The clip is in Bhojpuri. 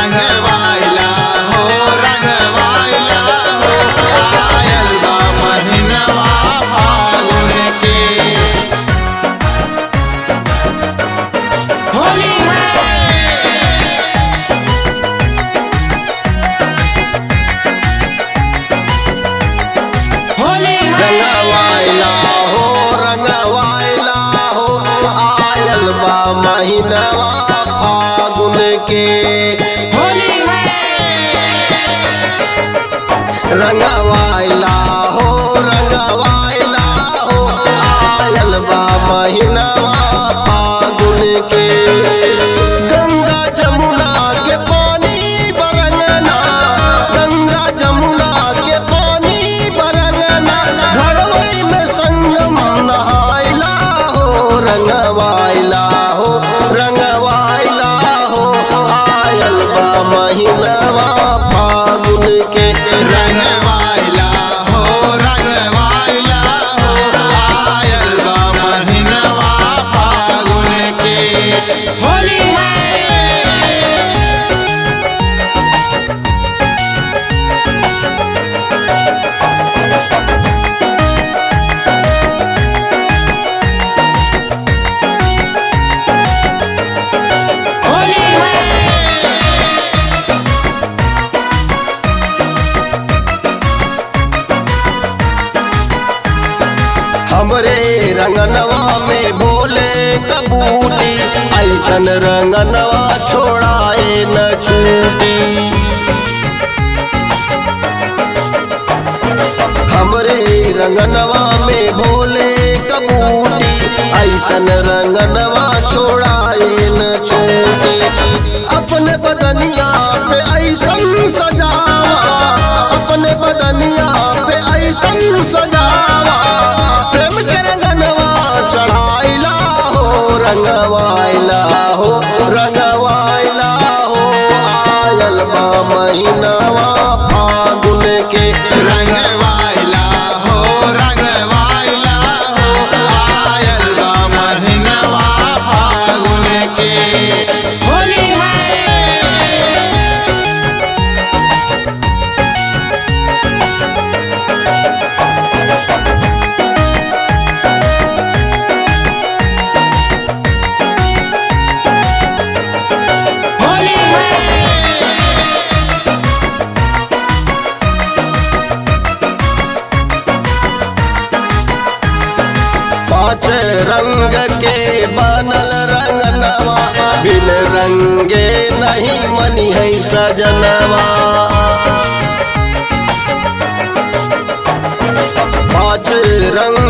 रंगवाइला हो आयल बा महीनवा फागुन के। होली रंगवाइला हो आयल बा महीनवा फागुन के। रंगवाइला हो आयल बा महीनवा फागुन के। गंगा जमुना के पानी बरंगना, गंगा जमुना के पानी बरंगना, घरवई में संगम नहाइला हो रंगवाइला हो आयल बा महीनवा फागुन के। रंगवाइला हो आयल बा महीनवा फागुन के। होली हमरे रंगनवा में भोले कबूटी, ऐसन रंगनवा छोड़ाए न छूटी। हमरे रंगनवा में भोले कबूटी, ऐसन रंगनवा छोड़ाए न छूटी। अपने बदनिया पे ऐसन सजावा, अपने बदनिया पे ऐसन सजावा, प्रेम के रंगनवा चढ़ाइला हो रंगवाइला हो आयल बा महीनवा फागुन के। रंगवाइला हो आयल बा महीनवा फागुन के। होली पाँच रंग के बनल रंगनवा, बिन रंगे नहीं मनी है सजनवा। पाँच रंग